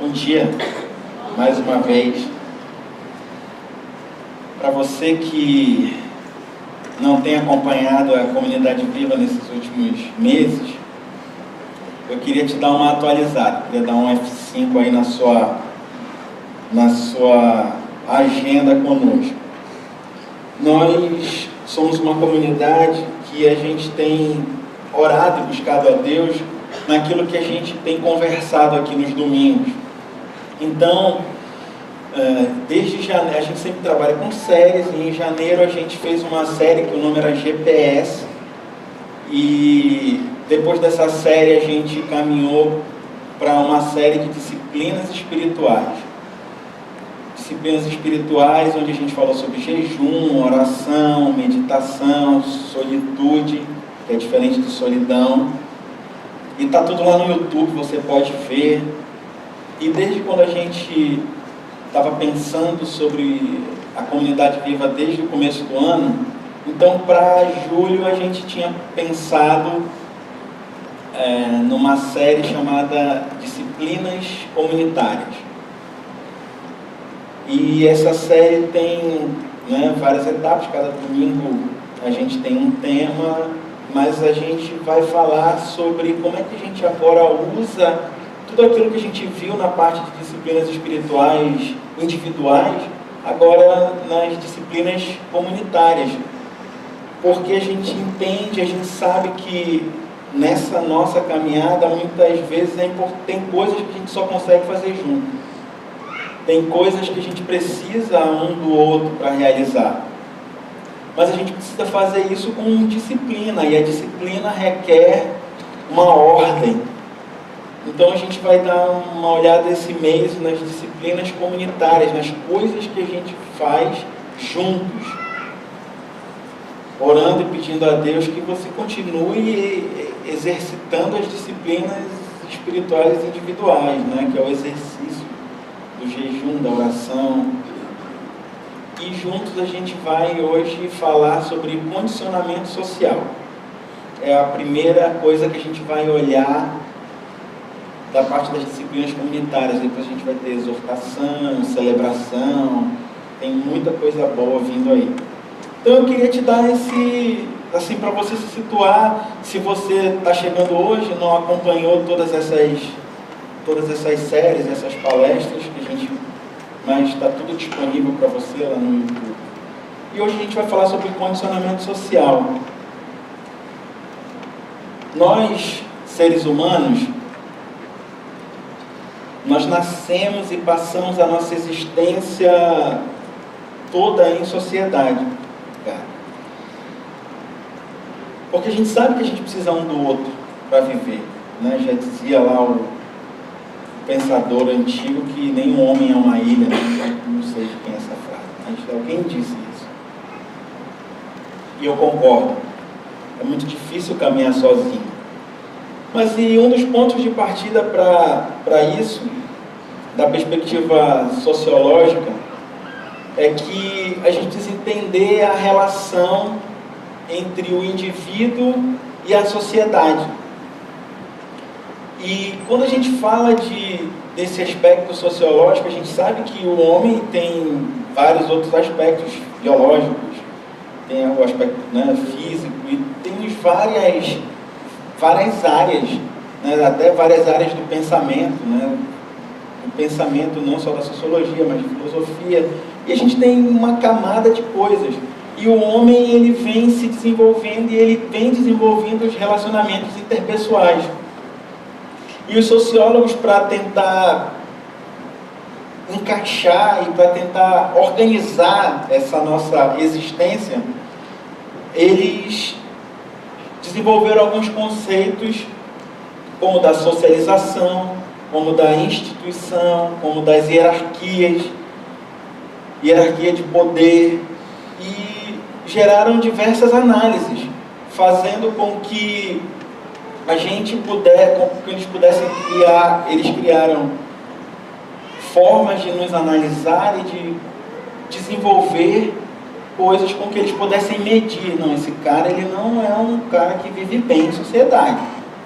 Bom dia, mais uma vez. Para você que não tem acompanhado a Comunidade Viva nesses últimos meses, eu queria te dar uma atualizada, queria dar um F5 aí na sua agenda conosco. Nós somos uma comunidade que a gente tem orado e buscado a Deus naquilo que a gente tem conversado aqui nos domingos. Então, desde janeiro, a gente sempre trabalha com séries, e em janeiro a gente fez uma série que o nome era GPS, e depois dessa série a gente caminhou para uma série de disciplinas espirituais. Disciplinas espirituais onde a gente falou sobre jejum, oração, meditação, solitude, que é diferente de solidão. E está tudo lá no YouTube, você pode ver. E desde quando a gente estava pensando sobre a Comunidade Viva desde o começo do ano, então para julho a gente tinha pensado numa série chamada Disciplinas Comunitárias. E essa série tem várias etapas, cada domingo a gente tem um tema, mas a gente vai falar sobre como é que a gente agora usa tudo aquilo que a gente viu na parte de disciplinas espirituais individuais, agora nas disciplinas comunitárias. Porque a gente entende, a gente sabe que nessa nossa caminhada, muitas vezes tem coisas que a gente só consegue fazer junto. Tem coisas que a gente precisa um do outro para realizar. Mas a gente precisa fazer isso com disciplina, e a disciplina requer uma ordem. Então a gente vai dar uma olhada esse mês nas disciplinas comunitárias, nas coisas que a gente faz juntos, orando e pedindo a Deus que você continue exercitando as disciplinas espirituais individuais, que é o exercício do jejum, da oração. E juntos a gente vai hoje falar sobre condicionamento social. É a primeira coisa que a gente vai olhar da parte das disciplinas comunitárias. Depois a gente vai ter exortação, celebração, tem muita coisa boa vindo aí. Então eu queria te dar assim, para você se situar, se você está chegando hoje, não acompanhou todas essas séries, essas palestras que a gente... mas está tudo disponível para você lá no YouTube. E hoje a gente vai falar sobre condicionamento social. Nós, seres humanos, nós nascemos e passamos a nossa existência toda em sociedade, porque a gente sabe que a gente precisa um do outro para viver, Já dizia lá o pensador antigo que nenhum homem é uma ilha, não sei de quem é essa frase, mas alguém disse isso. E eu concordo, é muito difícil caminhar sozinho. Mas e um dos pontos de partida para isso, da perspectiva sociológica, é que a gente precisa entender a relação entre o indivíduo e a sociedade. E quando a gente fala desse aspecto sociológico, a gente sabe que o homem tem vários outros aspectos biológicos, tem o aspecto físico, e temos várias áreas, até várias áreas do pensamento, o pensamento não só da sociologia, mas de filosofia, e a gente tem uma camada de coisas. E o homem, ele vem se desenvolvendo, e ele vem desenvolvendo os relacionamentos interpessoais. E os sociólogos, para tentar encaixar e para tentar organizar essa nossa existência, eles desenvolveram alguns conceitos, como da socialização, como da instituição, como das hierarquia de poder, e geraram diversas análises, fazendo com que eles pudessem criar, eles criaram formas de nos analisar e de desenvolver coisas com que eles pudessem medir. Não, esse cara, ele não é um cara que vive bem em sociedade.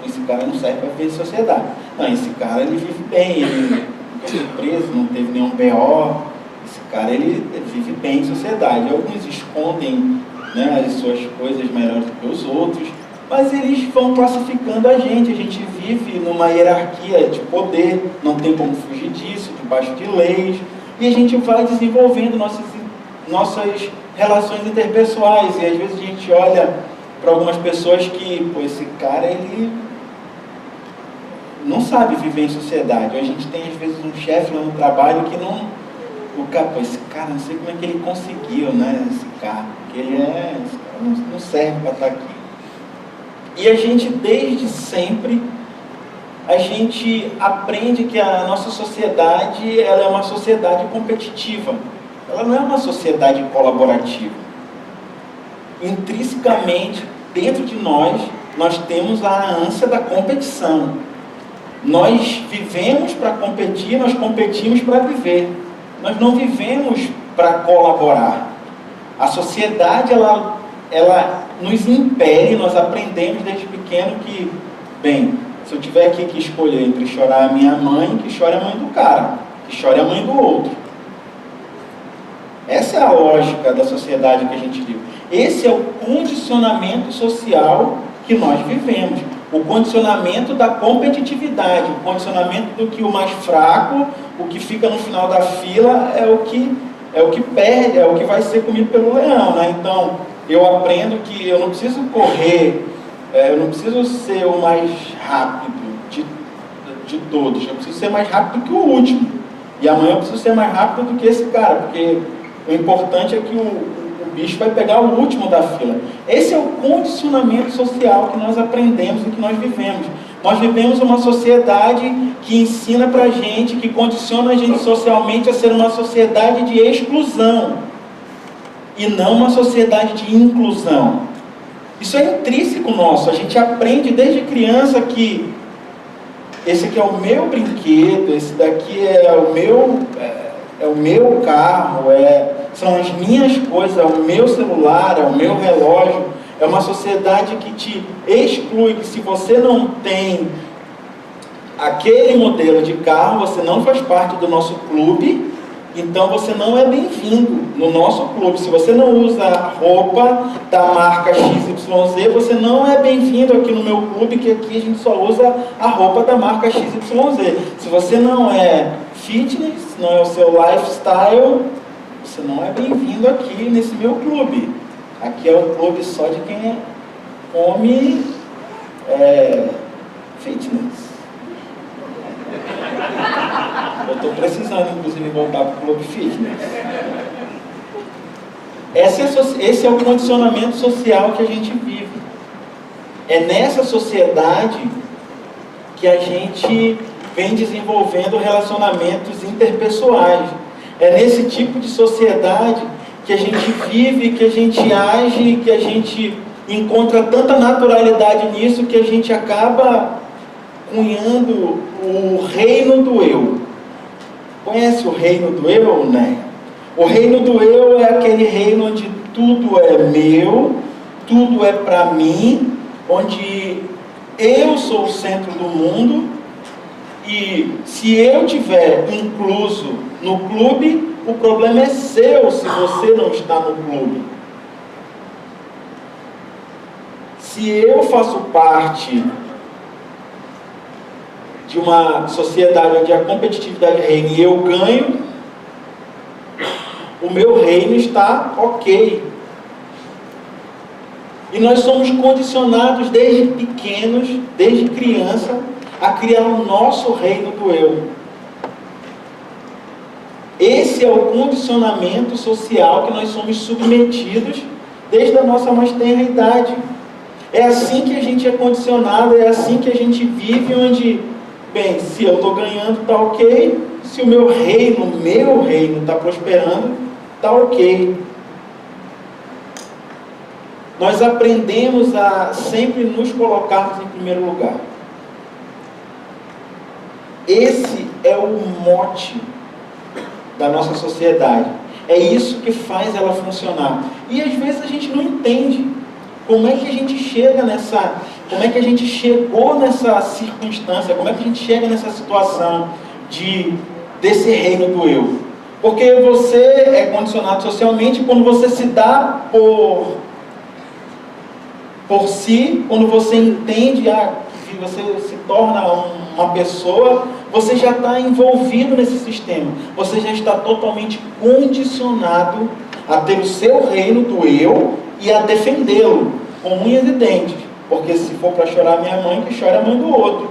Esse cara não serve para viver em sociedade. Não, esse cara, ele vive bem, ele sido preso, não teve nenhum BO, esse cara ele vive bem em sociedade. Alguns escondem, né, as suas coisas melhores do que os outros, mas eles vão classificando a gente vive numa hierarquia de poder, não tem como fugir disso, debaixo de leis, e a gente vai desenvolvendo nossas relações interpessoais, e às vezes a gente olha para algumas pessoas que, pô, esse cara, ele não sabe viver em sociedade. A gente tem, às vezes, um chefe lá no trabalho que não... O cara, pô, esse cara, não sei como é que ele conseguiu, né, esse cara, porque esse cara não serve para estar aqui. E a gente, desde sempre, a gente aprende que a nossa sociedade, ela é uma sociedade competitiva. Ela não é uma sociedade colaborativa. Intrinsecamente, dentro de nós temos a ânsia da competição. Nós vivemos para competir, nós competimos para viver. Nós não vivemos para colaborar. A sociedade, ela nos impele, nós aprendemos desde pequeno que, bem, se eu tiver aqui que escolher entre chorar a minha mãe, que chore a mãe do cara, que chore a mãe do outro. Essa é a lógica da sociedade que a gente vive. Esse é o condicionamento social que nós vivemos. O condicionamento da competitividade, o condicionamento do que o mais fraco, o que fica no final da fila, é o que perde, é o que vai ser comido pelo leão, né? Então, eu aprendo que eu não preciso correr, eu não preciso ser o mais rápido de todos, eu preciso ser mais rápido que o último. E amanhã eu preciso ser mais rápido do que esse cara, porque o importante é que o bicho vai pegar o último da fila. Esse é o condicionamento social que nós aprendemos e que nós vivemos. Nós vivemos uma sociedade que ensina pra gente, que condiciona a gente socialmente a ser uma sociedade de exclusão e não uma sociedade de inclusão. Isso é intrínseco nosso. A gente aprende desde criança que esse aqui é o meu brinquedo, esse daqui é o meu carro, são as minhas coisas, é o meu celular, é o meu relógio. É uma sociedade que te exclui, que se você não tem aquele modelo de carro, você não faz parte do nosso clube, então você não é bem-vindo no nosso clube. Se você não usa roupa da marca XYZ, você não é bem-vindo aqui no meu clube, que aqui a gente só usa a roupa da marca XYZ. Se você não é fitness, não é o seu lifestyle, você não é bem-vindo aqui nesse meu clube. Aqui é um clube só de quem come fitness. Eu estou precisando, inclusive, voltar para o clube fitness. Esse é o condicionamento social que a gente vive. É nessa sociedade que a gente vem desenvolvendo relacionamentos interpessoais. É nesse tipo de sociedade que a gente vive, que a gente age, que a gente encontra tanta naturalidade nisso que a gente acaba cunhando o reino do eu. Conhece o reino do eu, né? O reino do eu é aquele reino onde tudo é meu, tudo é para mim, onde eu sou o centro do mundo, e se eu tiver incluso no clube, o problema é seu se você não está no clube. Se eu faço parte de uma sociedade onde a competitividade reina e eu ganho, o meu reino está ok. E nós somos condicionados desde pequenos, desde criança, a criar o nosso reino do eu. Esse é o condicionamento social que nós somos submetidos desde a nossa mais tenra idade. É assim que a gente é condicionado, é assim que a gente vive, onde, bem, se eu estou ganhando, está ok. Se o meu reino está prosperando, está ok. Nós aprendemos a sempre nos colocarmos em primeiro lugar. Esse é o mote da nossa sociedade. É isso que faz ela funcionar. E às vezes a gente não entende como é que a gente chega como é que a gente chegou nessa circunstância, como é que a gente chega nessa situação de desse reino do eu. Porque você é condicionado socialmente quando você se dá por si, quando você entende que você se torna uma pessoa, você já está envolvido nesse sistema. Você já está totalmente condicionado a ter o seu reino do eu e a defendê-lo com unhas e dentes. Porque se for para chorar minha mãe, que chora a mãe do outro.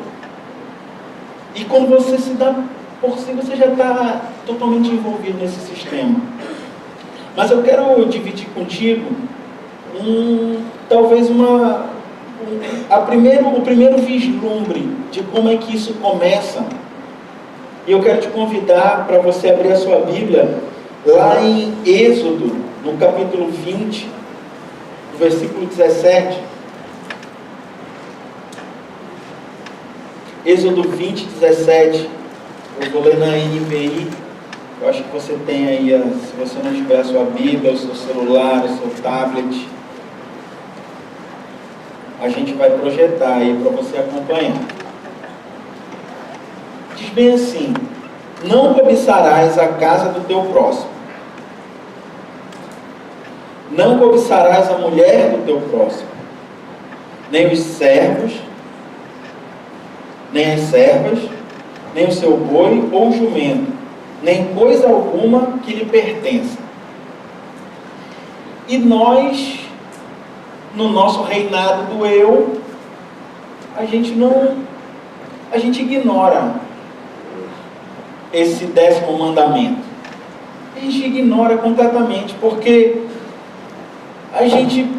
E quando você se dá por si, você já está totalmente envolvido nesse sistema. Mas eu quero dividir contigo talvez o primeiro vislumbre de como é que isso começa. E eu quero te convidar para você abrir a sua Bíblia lá em Êxodo, no capítulo 20, versículo 17. Êxodo 20, 17. Eu vou ler na NVI. Eu acho que você tem aí, se você não tiver a sua Bíblia, o seu celular, o seu tablet, a gente vai projetar aí para você acompanhar. Diz bem assim: não cobiçarás a casa do teu próximo, não cobiçarás a mulher do teu próximo, nem os servos, nem as servas, nem o seu boi ou jumento, nem coisa alguma que lhe pertença. E nós, no nosso reinado do eu, a gente ignora esse 10º mandamento. A gente ignora completamente, porque a gente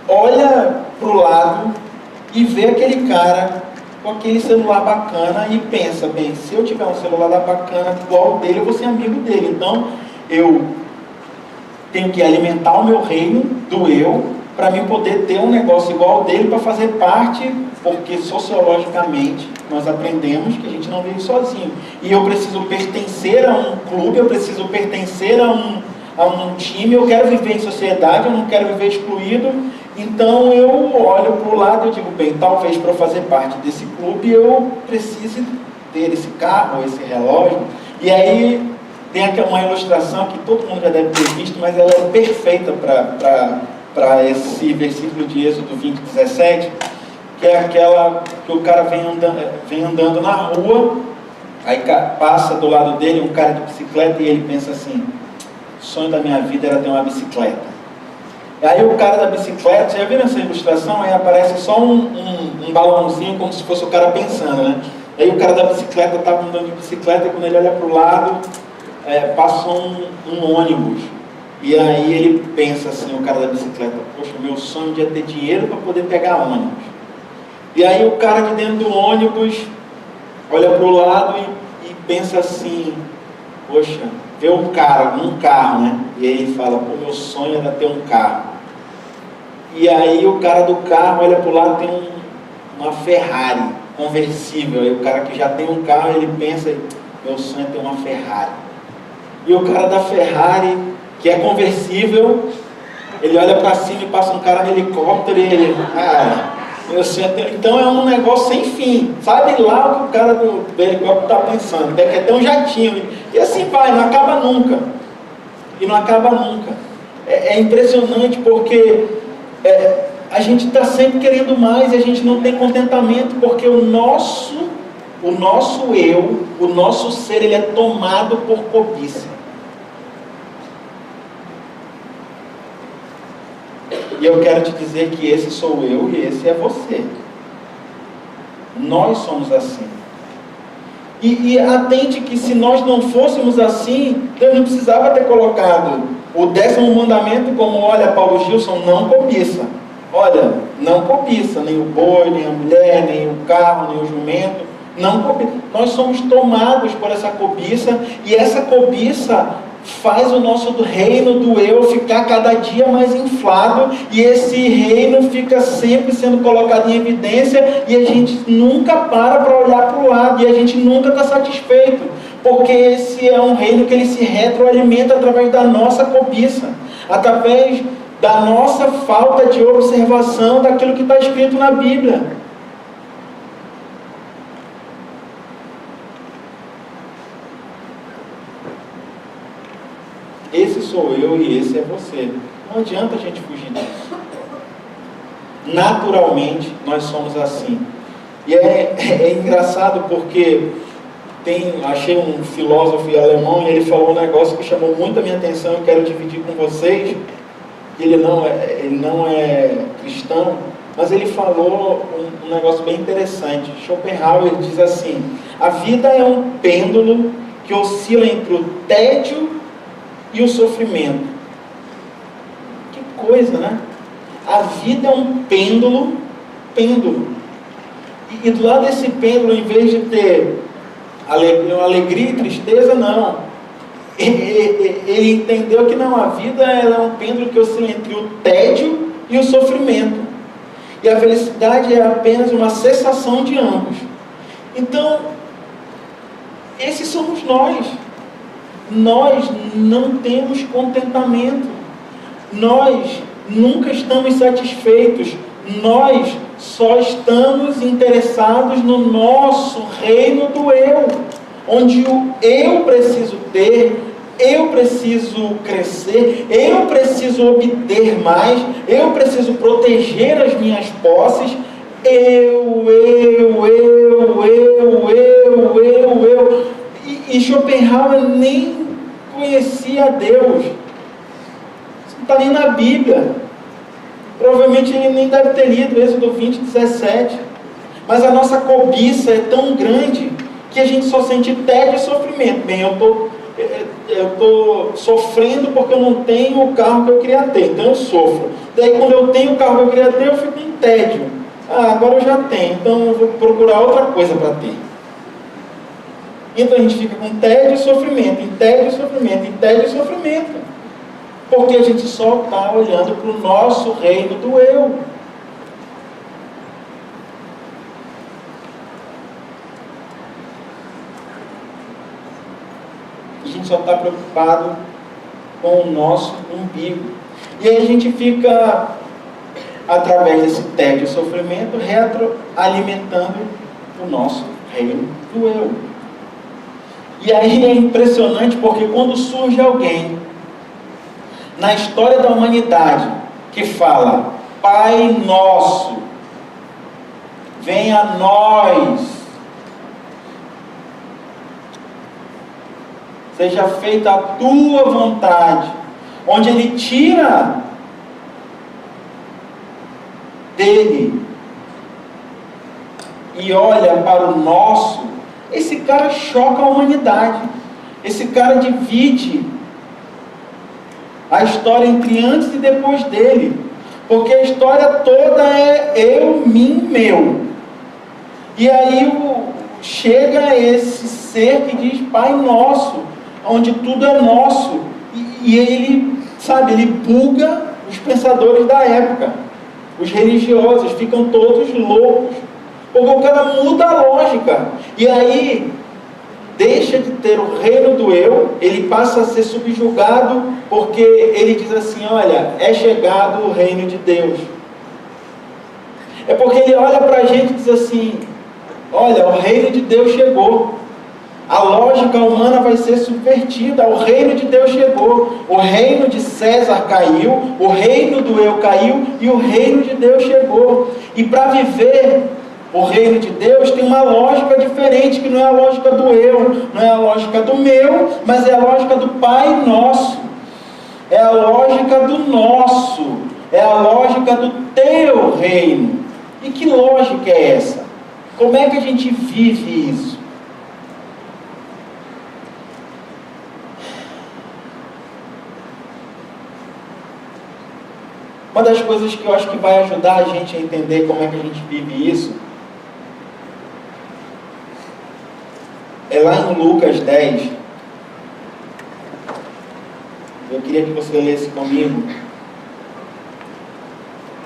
olha para o lado e vê aquele cara com aquele celular bacana e pensa, bem, se eu tiver um celular bacana igual o dele, eu vou ser amigo dele. Então, eu tenho que alimentar o meu reino do eu, para mim poder ter um negócio igual ao dele, para fazer parte, porque sociologicamente nós aprendemos que a gente não vive sozinho. E eu preciso pertencer a um clube, eu preciso pertencer a um time, eu quero viver em sociedade, eu não quero viver excluído. Então eu olho para o lado e digo, bem, talvez para eu fazer parte desse clube eu precise ter esse carro, esse relógio. E aí tem uma ilustração que todo mundo já deve ter visto, mas ela é perfeita para esse versículo de Êxodo 20, 17, que é aquela que o cara vem andando na rua, aí passa do lado dele um cara de bicicleta e ele pensa assim: o sonho da minha vida era ter uma bicicleta. Aí o cara da bicicleta, você já viu essa ilustração? Aí aparece só um balãozinho, como se fosse o cara pensando, né? Aí o cara da bicicleta está andando de bicicleta e quando ele olha para o lado, passou um ônibus. E aí ele pensa assim, o cara da bicicleta: poxa, meu sonho de ter dinheiro para poder pegar ônibus. E aí o cara de dentro do ônibus olha para o lado e pensa assim: poxa, vê um carro, né? E aí ele fala: pô, meu sonho era ter um carro. E aí o cara do carro olha para o lado, tem uma Ferrari conversível. Aí o cara que já tem um carro, ele pensa: meu sonho é ter uma Ferrari. E o cara da Ferrari, que é conversível, ele olha para cima e passa um cara no helicóptero e ele: meu sonho é ter... Então é um negócio sem fim. Sabe lá o que o cara do helicóptero está pensando? Quer ter um jatinho. E assim vai, não acaba nunca. E não acaba nunca. É impressionante porque a gente está sempre querendo mais e a gente não tem contentamento, porque o nosso eu, o nosso ser, ele é tomado por cobiça. E eu quero te dizer que esse sou eu e esse é você. Nós somos assim. E atente que se nós não fôssemos assim, Deus não precisava ter colocado o 10º mandamento como: olha, Paulo Gilson, não cobiça. Olha, não cobiça, nem o boi, nem a mulher, nem o carro, nem o jumento. Não cobiça. Nós somos tomados por essa cobiça, e essa cobiça faz o nosso reino do eu ficar cada dia mais inflado, e esse reino fica sempre sendo colocado em evidência, e a gente nunca para olhar para o lado, e a gente nunca está satisfeito, porque esse é um reino que ele se retroalimenta através da nossa cobiça, através da nossa falta de observação daquilo que está escrito na Bíblia. Esse sou eu e esse é você. Não adianta a gente fugir disso. Naturalmente, nós somos assim. E é engraçado porque achei um filósofo alemão e ele falou um negócio que chamou muito a minha atenção e quero dividir com vocês. Ele não é cristão, mas ele falou um negócio bem interessante. Schopenhauer diz assim: a vida é um pêndulo que oscila entre o tédio e o sofrimento. Que coisa, né? A vida é um pêndulo. E do lado desse pêndulo, em vez de ter alegria e tristeza, não. Ele entendeu que não, a vida ela é um pêndulo que oscila entre o tédio e o sofrimento. E a felicidade é apenas uma cessação de ambos. Então, esses somos nós. Nós não temos contentamento. Nós nunca estamos satisfeitos. Nós só estamos interessados no nosso reino do eu, onde o eu preciso ter, eu preciso crescer, eu preciso obter mais, eu preciso proteger as minhas posses. Eu. E Schopenhauer nem conhecia Deus. Isso não está nem na Bíblia. Provavelmente ele nem deve ter lido Êxodo 20, 17. Mas a nossa cobiça é tão grande que a gente só sente tédio e sofrimento. Bem, eu estou sofrendo porque eu não tenho o carro que eu queria ter, então eu sofro. Daí quando eu tenho o carro que eu queria ter, eu fico em tédio. Agora eu já tenho, então eu vou procurar outra coisa para ter. Então a gente fica com tédio e sofrimento, em tédio e sofrimento, em tédio e sofrimento. Porque a gente só está olhando para o nosso reino do eu. A gente só está preocupado com o nosso umbigo. E aí a gente fica, através desse tédio e sofrimento, retroalimentando o nosso reino do eu. E aí é impressionante porque quando surge alguém na história da humanidade que fala: Pai nosso, venha a nós, seja feita a tua vontade, onde ele tira dele e olha para o nosso, esse cara choca a humanidade, esse cara divide a história entre antes e depois dele, porque a história toda é eu, mim, meu. E aí chega esse ser que diz Pai Nosso, onde tudo é nosso, e ele, ele buga os pensadores da época, os religiosos ficam todos loucos, porque o cara muda a lógica, e aí deixa de ter o reino do eu, ele passa a ser subjugado, porque ele diz assim: olha, é chegado o reino de Deus. É porque ele olha para a gente e diz assim: olha, o reino de Deus chegou. A lógica humana vai ser subvertida, o reino de Deus chegou. O reino de César caiu, o reino do eu caiu e o reino de Deus chegou. E para viver o reino de Deus tem uma lógica diferente, que não é a lógica do eu, não é a lógica do meu, mas é a lógica do Pai Nosso. É a lógica do nosso, é a lógica do teu reino. E que lógica é essa? Como é que a gente vive isso? Uma das coisas que eu acho que vai ajudar a gente a entender como é que a gente vive isso é lá em Lucas 10. Eu queria que você lesse comigo.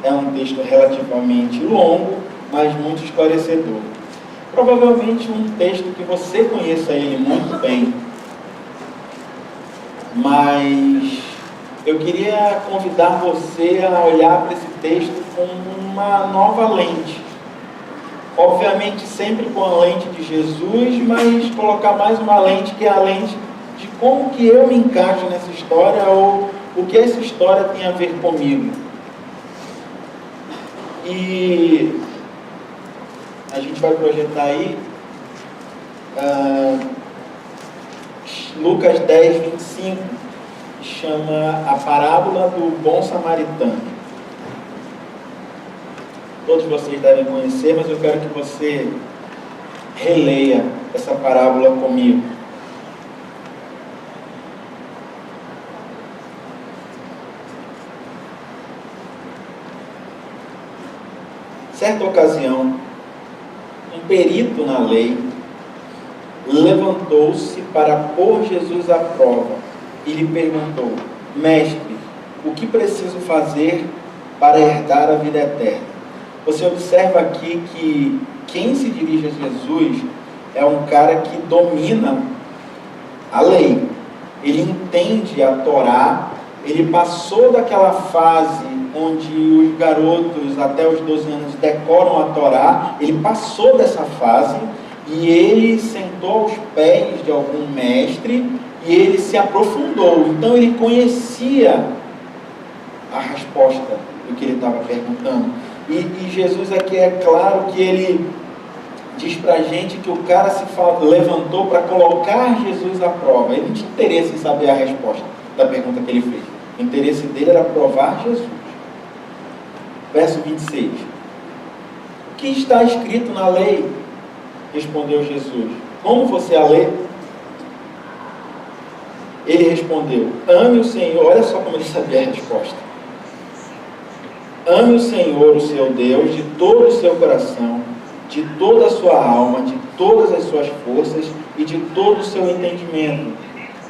É um texto relativamente longo, mas muito esclarecedor. Provavelmente um texto que você conheça ele muito bem. Mas eu queria convidar você a olhar para esse texto com uma nova lente. Obviamente sempre com a lente de Jesus, mas colocar mais uma lente que é a lente de como que eu me encaixo nessa história, ou o que essa história tem a ver comigo. E a gente vai projetar aí Lucas 10, 25, chama a parábola do bom samaritano. Todos vocês devem conhecer, mas eu quero que você releia essa parábola comigo. Certa ocasião, um perito na lei levantou-se para pôr Jesus à prova e lhe perguntou: Mestre, o que preciso fazer para herdar a vida eterna? Você observa aqui que quem se dirige a Jesus é um cara que domina a lei. Ele entende a Torá, ele passou daquela fase onde os garotos até os 12 anos decoram a Torá, ele passou dessa fase e ele sentou aos pés de algum mestre e ele se aprofundou. Então ele conhecia a resposta do que ele estava perguntando. E Jesus aqui é claro que ele diz para a gente que o cara levantou para colocar Jesus à prova. Ele não tinha interesse em saber a resposta da pergunta que ele fez. O interesse dele era provar Jesus. Verso 26. O que está escrito na lei? Respondeu Jesus. Como você a lê? Ele respondeu: ame o Senhor. Olha só como ele sabia a resposta. Ame o Senhor, o seu Deus, de todo o seu coração, de toda a sua alma, de todas as suas forças e de todo o seu entendimento.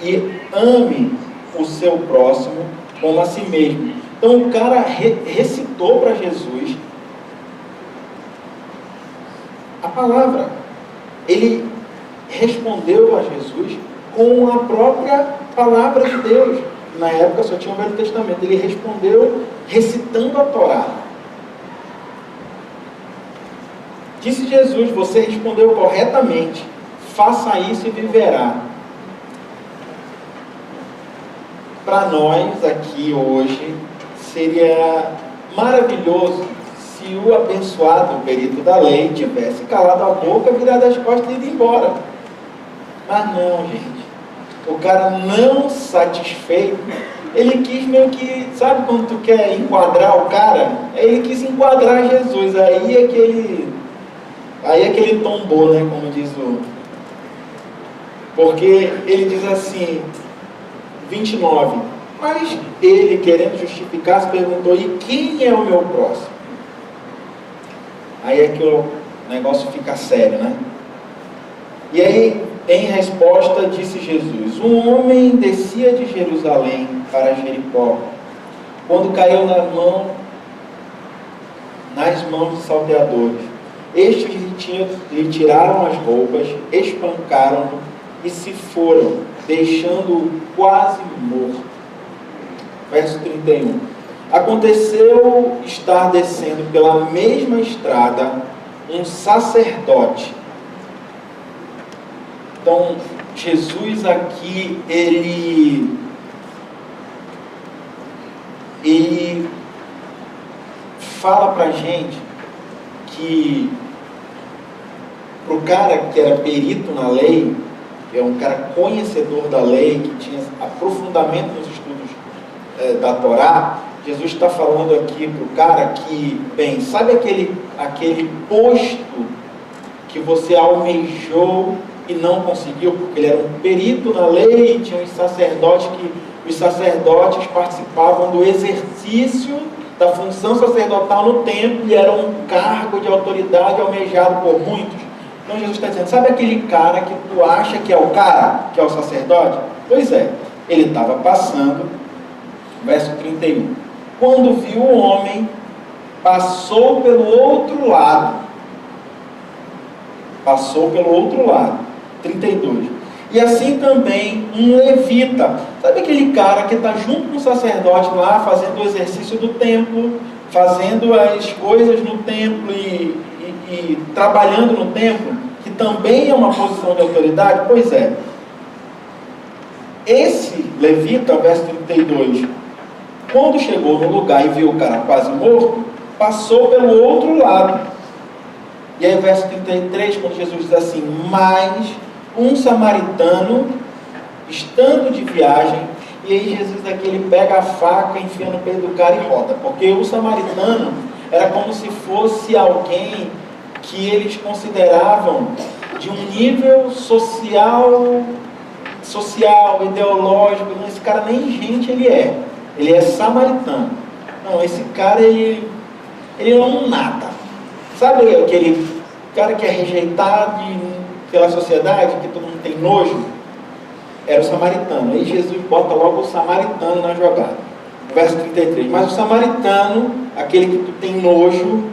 E ame o seu próximo como a si mesmo. Então o cara recitou para Jesus a palavra. Ele respondeu a Jesus com a própria palavra de Deus. Na época só tinha o Velho Testamento. Ele respondeu recitando a Torá. Disse Jesus: você respondeu corretamente, faça isso e viverá. Para nós aqui hoje seria maravilhoso se o abençoado perito da lei tivesse calado a boca, virado as costas e ido embora. Mas não, gente. O cara não satisfeito, ele quis meio que, sabe quando tu quer enquadrar o cara? Ele quis enquadrar Jesus, aí é que ele tombou, né, como diz o... Porque ele diz assim, 29, mas ele, querendo justificar-se, perguntou: e quem é o meu próximo? Aí é que o negócio fica sério, né? E aí, em resposta, disse Jesus: um homem descia de Jerusalém para Jericó, quando caiu nas mãos de salteadores. Estes lhe tiraram as roupas, espancaram-no e se foram, deixando-o quase morto. Verso 31. Aconteceu estar descendo pela mesma estrada um sacerdote. Então, Jesus aqui, ele fala para a gente que para o cara que era perito na lei, que é um cara conhecedor da lei, que tinha aprofundamento nos estudos da Torá, Jesus está falando aqui para o cara que, bem, sabe aquele posto que você almejou e não conseguiu, porque ele era um perito na lei, e tinha os sacerdotes participavam do exercício da função sacerdotal no templo, e era um cargo de autoridade almejado por muitos. Então Jesus está dizendo: sabe aquele cara que tu acha que é o cara, que é o sacerdote? Pois é, ele estava passando, verso 31, quando viu o homem, passou pelo outro lado, 32, e assim também um levita. Sabe aquele cara que está junto com o sacerdote lá, fazendo o exercício do templo, fazendo as coisas no templo e trabalhando no templo, que também é uma posição de autoridade? Pois é, Esse levita, verso 32, quando chegou no lugar e viu o cara quase morto, passou pelo outro lado. E aí, verso 33, quando Jesus diz assim: mas um samaritano, estando de viagem, e aí Jesus aqui, ele pega a faca, enfia no peito do cara e roda, porque o samaritano era como se fosse alguém que eles consideravam de um nível social, ideológico. Esse cara nem gente ele é samaritano. Não, esse cara ele não nada. Sabe aquele cara que é rejeitado pela sociedade, que todo mundo tem nojo? Era o samaritano. Aí Jesus bota logo o samaritano na jogada. Verso 33. Mas o samaritano, aquele que tu tem nojo,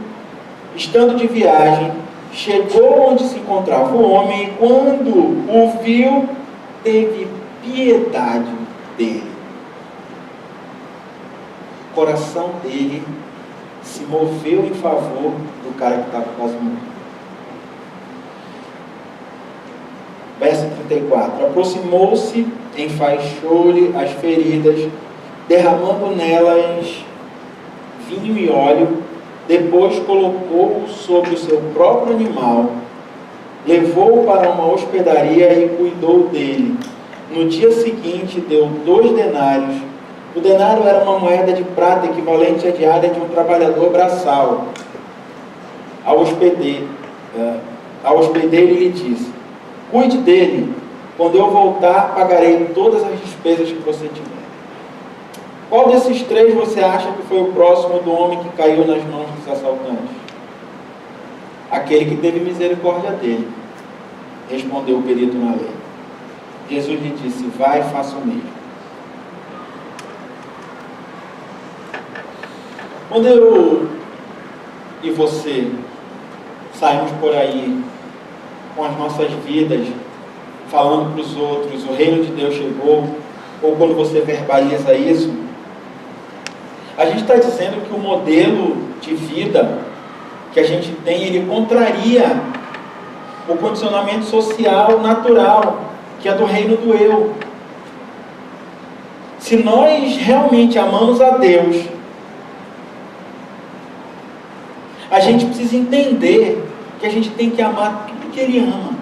estando de viagem, chegou onde se encontrava o homem, e quando o viu, teve piedade dele. O coração dele se moveu em favor do cara que estava quase morto. Verso 34. Aproximou-se, enfaixou-lhe as feridas, derramando nelas vinho e óleo. Depois colocou-o sobre o seu próprio animal, levou-o para uma hospedaria e cuidou dele. No dia seguinte deu 2 denários. O denário era uma moeda de prata equivalente à diária de um trabalhador braçal. Ao hospedeiro lhe disse: cuide dele, quando eu voltar pagarei todas as despesas que você tiver. Qual desses 3 você acha que foi o próximo do homem que caiu nas mãos dos assaltantes? Aquele que teve misericórdia dele, respondeu o perito na lei. Jesus lhe disse: vai e faça o mesmo. Quando eu e você saímos por aí com as nossas vidas, falando para os outros, o reino de Deus chegou, ou quando você verbaliza isso, a gente está dizendo que o modelo de vida que a gente tem, ele contraria o condicionamento social natural, que é do reino do eu. Se nós realmente amamos a Deus, a gente precisa entender que a gente tem que amar tudo que Ele ama.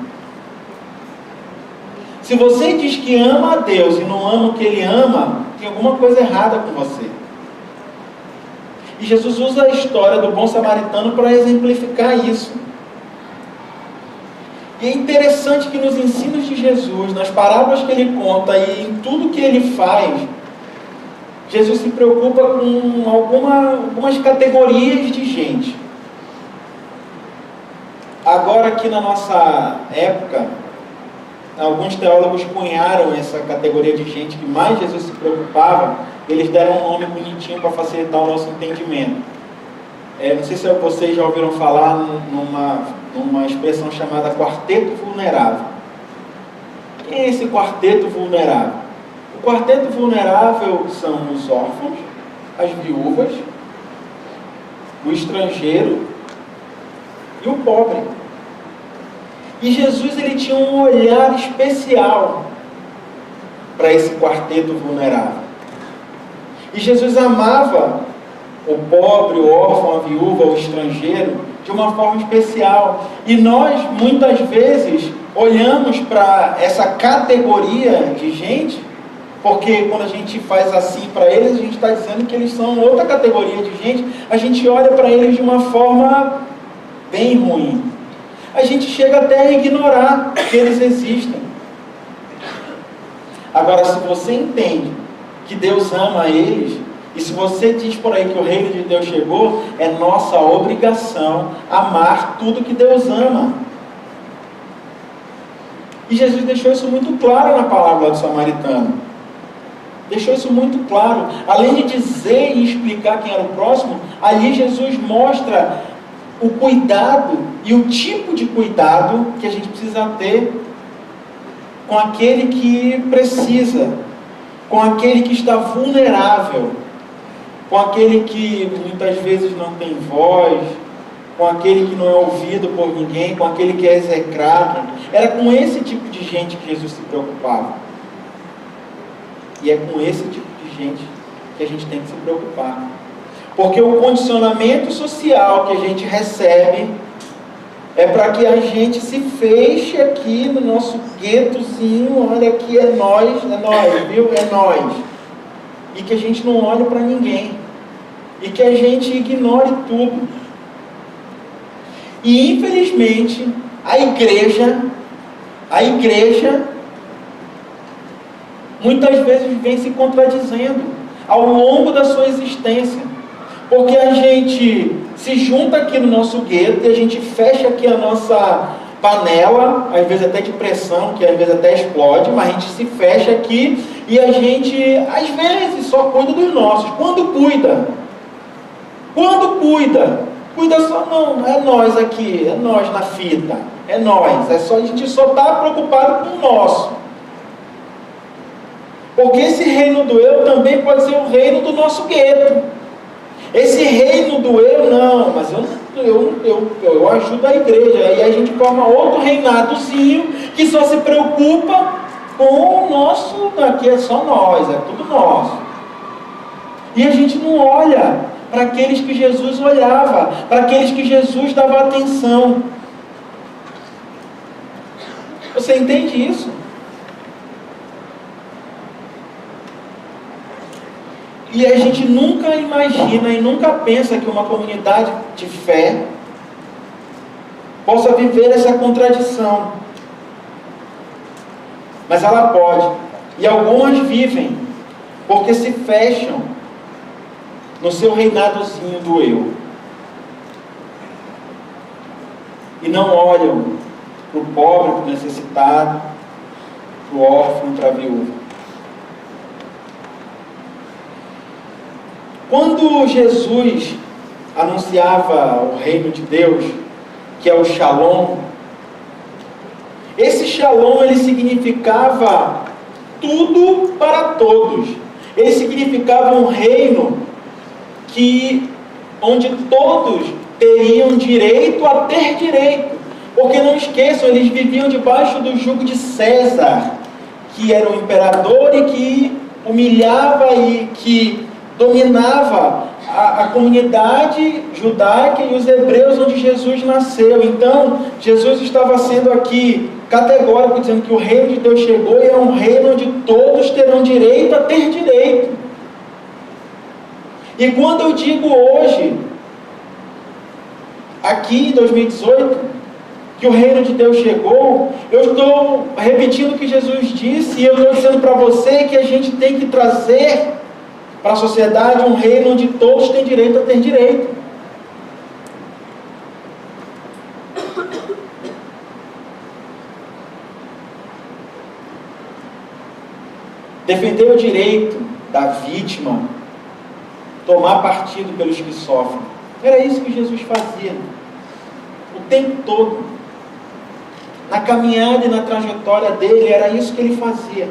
Se você diz que ama a Deus e não ama o que Ele ama, tem alguma coisa errada com você. E Jesus usa a história do bom samaritano para exemplificar isso. E é interessante que nos ensinos de Jesus, nas parábolas que Ele conta e em tudo que Ele faz, Jesus se preocupa com algumas categorias de gente. Agora, aqui na nossa época, alguns teólogos cunharam essa categoria de gente que mais Jesus se preocupava. Eles deram um nome bonitinho para facilitar o nosso entendimento. Não sei se vocês já ouviram falar numa expressão chamada quarteto vulnerável. Quem é esse quarteto vulnerável? O quarteto vulnerável são os órfãos, as viúvas, o estrangeiro e o pobre. E Jesus, ele tinha um olhar especial para esse quarteto vulnerável. E Jesus amava o pobre, o órfão, a viúva, o estrangeiro de uma forma especial. E nós, muitas vezes, olhamos para essa categoria de gente, porque quando a gente faz assim para eles, a gente está dizendo que eles são outra categoria de gente. A gente olha para eles de uma forma bem ruim. A gente chega até a ignorar que eles existem. Agora, se você entende que Deus ama eles, e se você diz por aí que o reino de Deus chegou, é nossa obrigação amar tudo que Deus ama. E Jesus deixou isso muito claro na palavra do samaritano. Deixou isso muito claro. Além de dizer e explicar quem era o próximo, ali Jesus mostra o cuidado e o tipo de cuidado que a gente precisa ter com aquele que precisa, com aquele que está vulnerável, com aquele que muitas vezes não tem voz, com aquele que não é ouvido por ninguém, com aquele que é execrado. Era com esse tipo de gente que Jesus se preocupava. E é com esse tipo de gente que a gente tem que se preocupar. Porque o condicionamento social que a gente recebe é para que a gente se feche aqui no nosso guetozinho. Olha, aqui é nós, viu? É nós. E que a gente não olhe para ninguém. E que a gente ignore tudo. E infelizmente, a igreja, muitas vezes vem se contradizendo ao longo da sua existência. Porque a gente se junta aqui no nosso gueto e a gente fecha aqui a nossa panela, às vezes até de pressão, que às vezes até explode, mas a gente se fecha aqui e a gente, às vezes, só cuida dos nossos. Quando cuida, cuida só, não é nós aqui, é nós na fita, é nós, a gente só está preocupado com o nosso. Porque esse reino do eu também pode ser o reino do nosso gueto. Esse reino do eu, não, mas eu ajudo a igreja. Aí a gente forma outro reinadozinho que só se preocupa com o nosso, aqui é só nós, é tudo nosso. E a gente não olha para aqueles que Jesus olhava, para aqueles que Jesus dava atenção. Você entende isso? E a gente nunca imagina e nunca pensa que uma comunidade de fé possa viver essa contradição. Mas ela pode. E algumas vivem, porque se fecham no seu reinadozinho do eu. E não olham para o pobre, para o necessitado, para o órfão, para a viúva. Quando Jesus anunciava o reino de Deus, que é o Shalom, esse Shalom ele significava tudo para todos. Ele significava um reino onde todos teriam direito a ter direito. Porque não esqueçam, eles viviam debaixo do jugo de César, que era o imperador e que humilhava e que dominava a comunidade judaica e os hebreus onde Jesus nasceu. Então, Jesus estava sendo aqui categórico, dizendo que o reino de Deus chegou e é um reino onde todos terão direito a ter direito. E quando eu digo hoje, aqui em 2018, que o reino de Deus chegou, eu estou repetindo o que Jesus disse e eu estou dizendo para você que a gente tem que trazer para a sociedade um reino onde todos têm direito a ter direito. Defender o direito da vítima, tomar partido pelos que sofrem. Era isso que Jesus fazia o tempo todo. Na caminhada e na trajetória dele, era isso que ele fazia.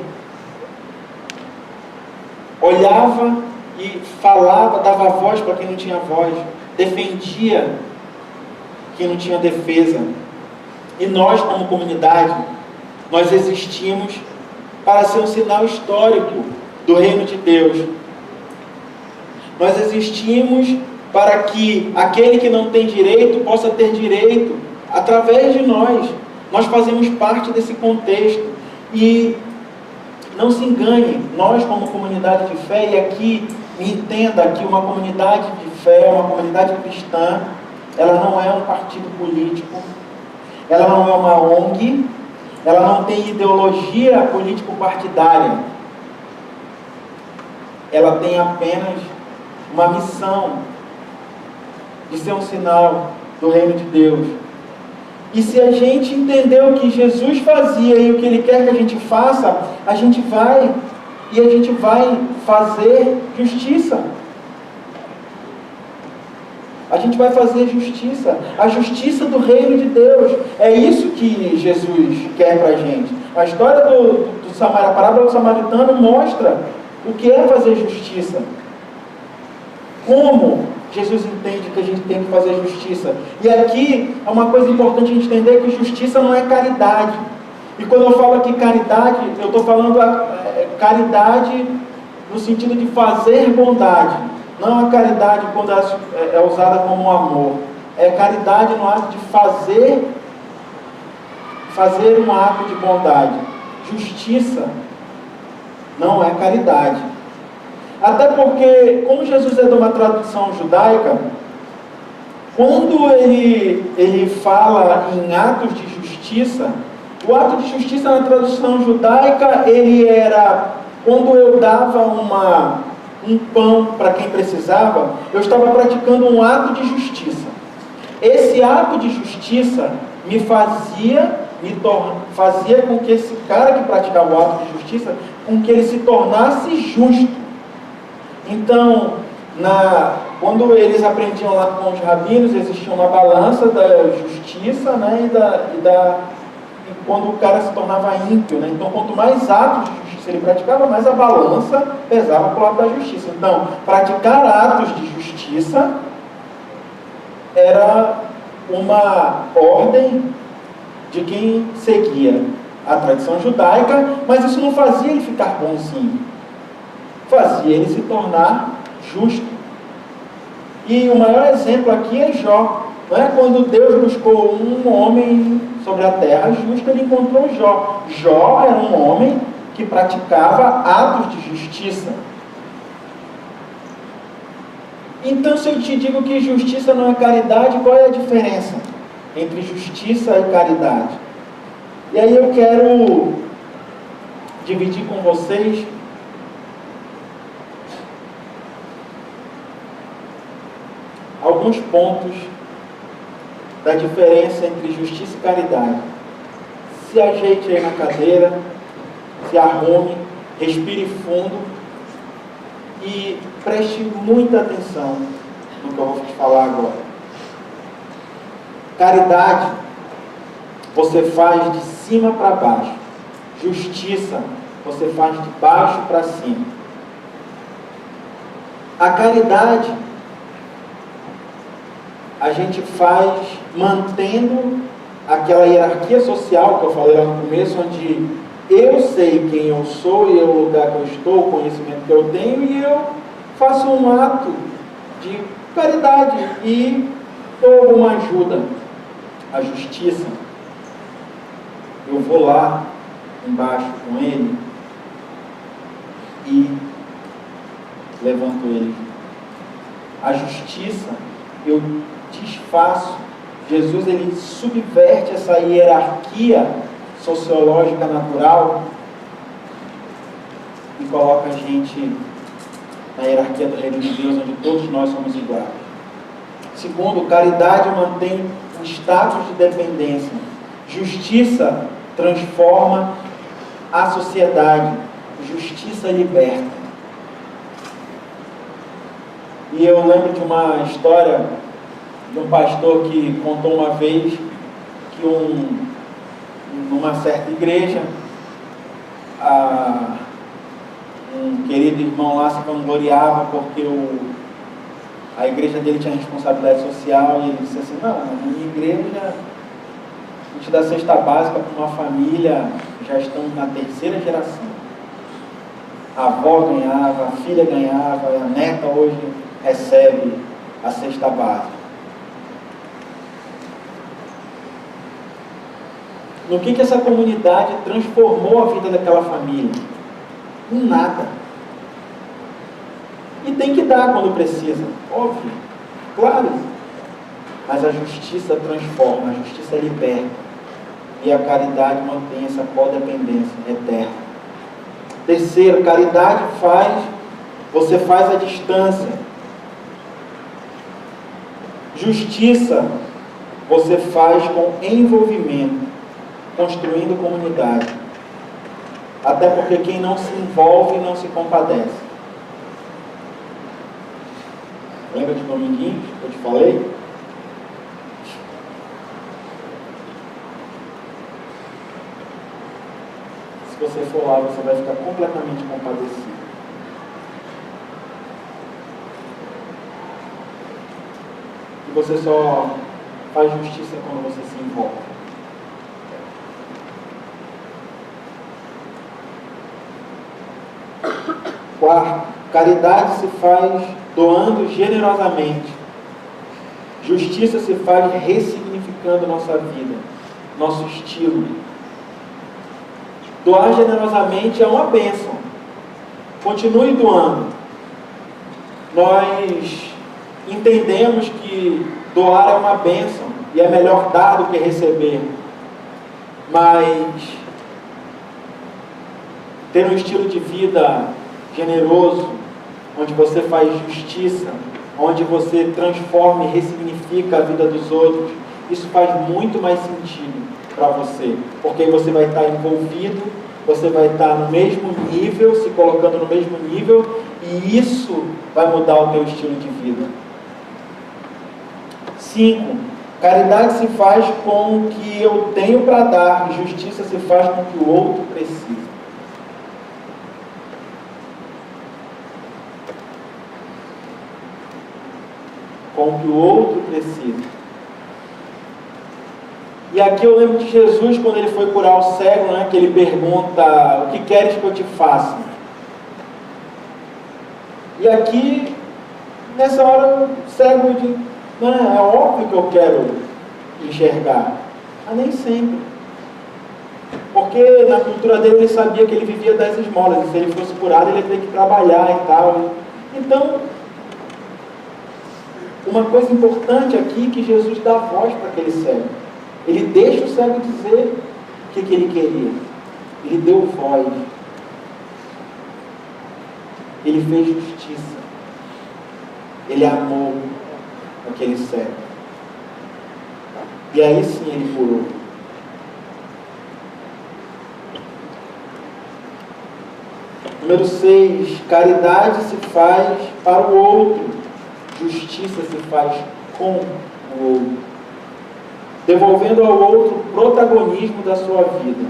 Olhava e falava, dava voz para quem não tinha voz, defendia quem não tinha defesa. E nós, como comunidade, nós existimos para ser um sinal histórico do reino de Deus. Nós existimos para que aquele que não tem direito possa ter direito através de nós. Nós fazemos parte desse contexto. E não se engane, nós como comunidade de fé, e aqui me entenda que uma comunidade de fé, uma comunidade cristã, ela não é um partido político, ela não é uma ONG, ela não tem ideologia político-partidária. Ela tem apenas uma missão de ser um sinal do reino de Deus. E se a gente entender o que Jesus fazia e o que Ele quer que a gente faça, a gente vai fazer justiça. A gente vai fazer justiça. A justiça do reino de Deus. É isso que Jesus quer para a gente. A história a parábola do samaritano mostra o que é fazer justiça. Como Jesus entende que a gente tem que fazer justiça. E aqui é uma coisa importante a gente entender que justiça não é caridade. E quando eu falo aqui caridade, eu estou falando caridade no sentido de fazer bondade. Não a caridade quando é usada como amor. É caridade no ato de fazer um ato de bondade. Justiça não é caridade. Até porque, como Jesus é de uma tradição judaica, quando ele fala em atos de justiça, o ato de justiça na tradição judaica, ele era, quando eu dava um pão para quem precisava, eu estava praticando um ato de justiça. Esse ato de justiça fazia com que esse cara que praticava o ato de justiça, com que ele se tornasse justo. Então, quando eles aprendiam lá com os rabinos, existia uma balança da justiça, né, e quando o cara se tornava ímpio, né? Então, quanto mais atos de justiça ele praticava, mais a balança pesava para o lado da justiça. Então, praticar atos de justiça era uma ordem de quem seguia a tradição judaica, mas isso não fazia ele ficar bonzinho, fazia ele se tornar justo. E o maior exemplo aqui é Jó. Não é? Quando Deus buscou um homem sobre a terra justo, ele encontrou Jó. Jó era um homem que praticava atos de justiça. Então, se eu te digo que justiça não é caridade, qual é a diferença entre justiça e caridade? E aí eu quero dividir com vocês alguns pontos da diferença entre justiça e caridade. Se ajeite aí na cadeira, se arrume, respire fundo e preste muita atenção no que eu vou te falar agora. Caridade, você faz de cima para baixo. Justiça, você faz de baixo para cima. A caridade, a gente faz mantendo aquela hierarquia social que eu falei lá no começo, onde eu sei quem eu sou e o lugar que eu estou, o conhecimento que eu tenho, e eu faço um ato de caridade e dou alguma ajuda. A justiça, eu vou lá embaixo com ele e levanto ele. A justiça, eu desfaço. Jesus, ele subverte essa hierarquia sociológica natural e coloca a gente na hierarquia do reino de Deus, onde todos nós somos iguais. Segundo, caridade mantém um status de dependência. Justiça transforma a sociedade. Justiça liberta. E eu lembro de uma história de um pastor que contou uma vez que numa certa igreja, um querido irmão lá se vangloriava porque a igreja dele tinha responsabilidade social, e ele disse assim: não, na minha igreja a gente dá cesta básica para uma família, já estão na terceira geração. A avó ganhava, a filha ganhava, a neta hoje recebe a cesta básica. No que essa comunidade transformou a vida daquela família? Em nada. E tem que dar quando precisa, óbvio, claro. Mas a justiça transforma, a justiça liberta. E a caridade mantém essa codependência eterna. Terceiro, caridade você faz a distância. Justiça, você faz com envolvimento, construindo comunidade. Até porque quem não se envolve não se compadece. Lembra de Dominguinhos que eu te falei? Se você for lá, você vai ficar completamente compadecido. E você só faz justiça quando você se envolve. Quarto, caridade se faz doando generosamente. Justiça se faz ressignificando nossa vida, nosso estilo. Doar generosamente é uma bênção. Continue doando. Nós entendemos que doar é uma bênção e é melhor dar do que receber. Mas ter um estilo de vida generoso, onde você faz justiça, onde você transforma e ressignifica a vida dos outros, isso faz muito mais sentido para você, porque aí você vai estar envolvido, você vai estar no mesmo nível, se colocando no mesmo nível, e isso vai mudar o teu estilo de vida. 5. Caridade se faz com o que eu tenho para dar, e justiça se faz com o que o outro precisa. Com o que o outro precisa. E aqui eu lembro de Jesus, quando ele foi curar o cego, que ele pergunta: o que queres que eu te faça? E aqui, nessa hora, o cego diz: não, é óbvio que eu quero enxergar. Mas nem sempre. Porque na cultura dele ele sabia que ele vivia das esmolas, e se ele fosse curado ele ia ter que trabalhar e tal. Então, uma coisa importante aqui é que Jesus dá voz para aquele cego. Ele deixa o cego dizer o que ele queria. Ele deu voz. Ele fez justiça. Ele amou aquele cego. E aí sim ele curou. Número 6. Caridade se faz para o outro. Justiça se faz com o outro. Devolvendo ao outro o protagonismo da sua vida.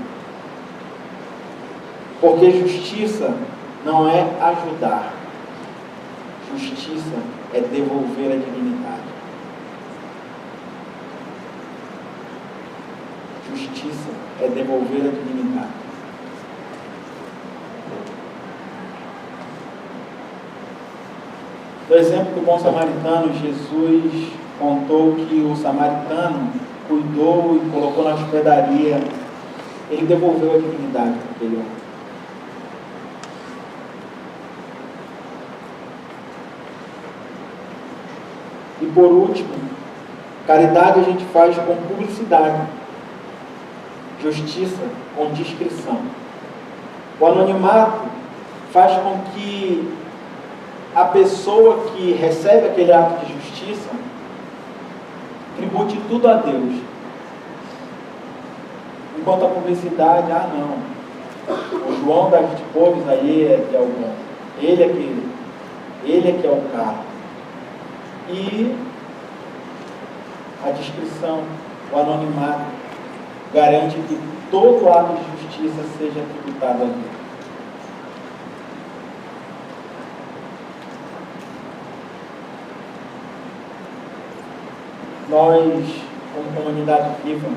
Porque justiça não é ajudar. Justiça é devolver a dignidade. Justiça é devolver a dignidade. No exemplo do bom samaritano, Jesus contou que o samaritano cuidou e colocou na hospedaria. Ele devolveu a dignidade para aquele homem. E por último, caridade a gente faz com publicidade. Justiça com discrição. O anonimato faz com que a pessoa que recebe aquele ato de justiça tribute tudo a Deus. Enquanto a publicidade, não, o João das Povos aí é que é o bom. Ele é que é o cara. E a descrição, o anonimato, garante que todo ato de justiça seja tributado a Deus. Nós, como comunidade viva,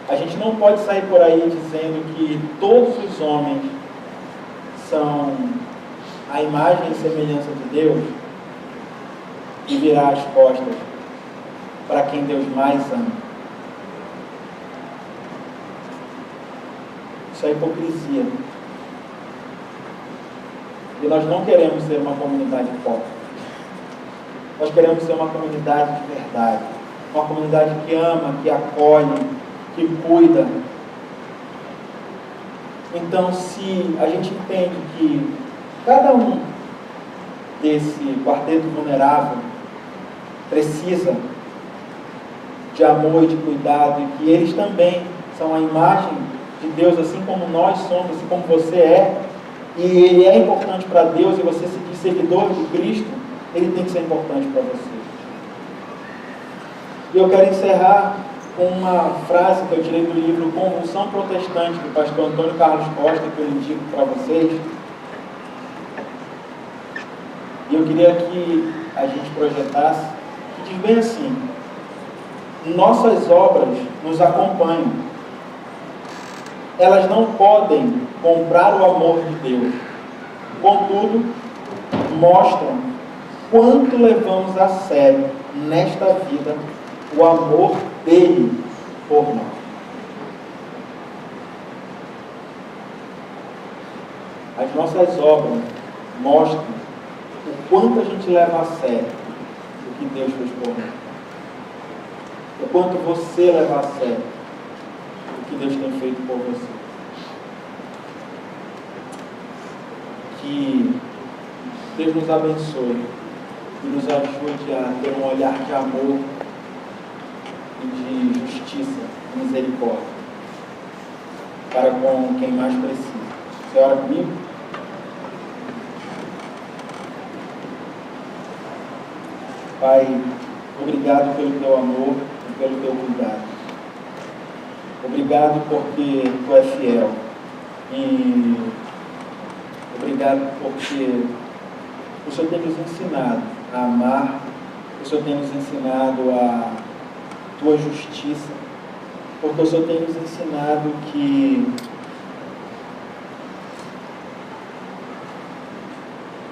a gente não pode sair por aí dizendo que todos os homens são a imagem e semelhança de Deus e virar as costas para quem Deus mais ama. Isso é hipocrisia. E nós não queremos ser uma comunidade hipócrita. Nós queremos ser uma comunidade de verdade. Uma comunidade que ama, que acolhe, que cuida. Então, se a gente entende que cada um desse quarteto vulnerável precisa de amor e de cuidado, e que eles também são a imagem de Deus, assim como nós somos, assim como você é, e ele é importante para Deus, e você se diz seguidor de Cristo, ele tem que ser importante para você. E eu quero encerrar com uma frase que eu tirei do livro Convulsão Protestante, do pastor Antônio Carlos Costa, que eu indico para vocês. E eu queria que a gente projetasse, que diz bem assim: nossas obras nos acompanham, elas não podem comprar o amor de Deus. Contudo, mostram quanto levamos a sério nesta vida o amor dele por nós. As nossas obras mostram o quanto a gente leva a sério o que Deus fez por nós. O quanto você leva a sério o que Deus tem feito por você. Que Deus nos abençoe e nos ajude a ter um olhar de amor e de justiça e misericórdia para com quem mais precisa. Você ora comigo? Pai, obrigado pelo teu amor e pelo teu cuidado. Obrigado porque tu és fiel. E obrigado porque o Senhor tem nos ensinado a amar, o Senhor tem nos ensinado a tua justiça, porque o Senhor tem nos ensinado que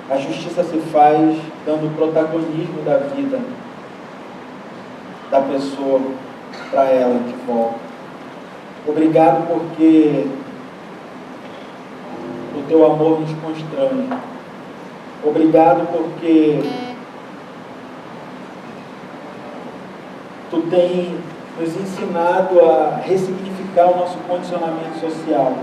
a justiça se faz dando protagonismo da vida da pessoa para ela de volta. Obrigado porque o teu amor nos constrange. Obrigado porque tu tem nos ensinado a ressignificar o nosso condicionamento social,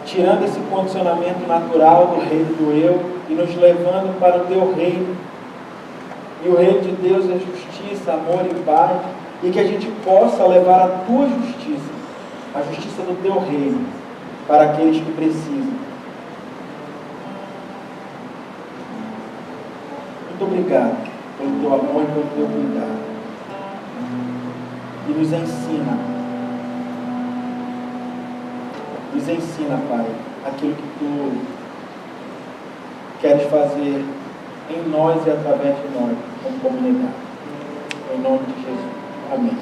tirando esse condicionamento natural do reino do eu e nos levando para o teu reino. E o reino de Deus é justiça, amor e paz, e que a gente possa levar a tua justiça, a justiça do teu reino, para aqueles que precisam. Muito obrigado pelo teu amor e pelo teu cuidado. E nos ensina, Pai, aquilo que tu queres fazer em nós e através de nós, como comunidade. Em nome de Jesus. Amém.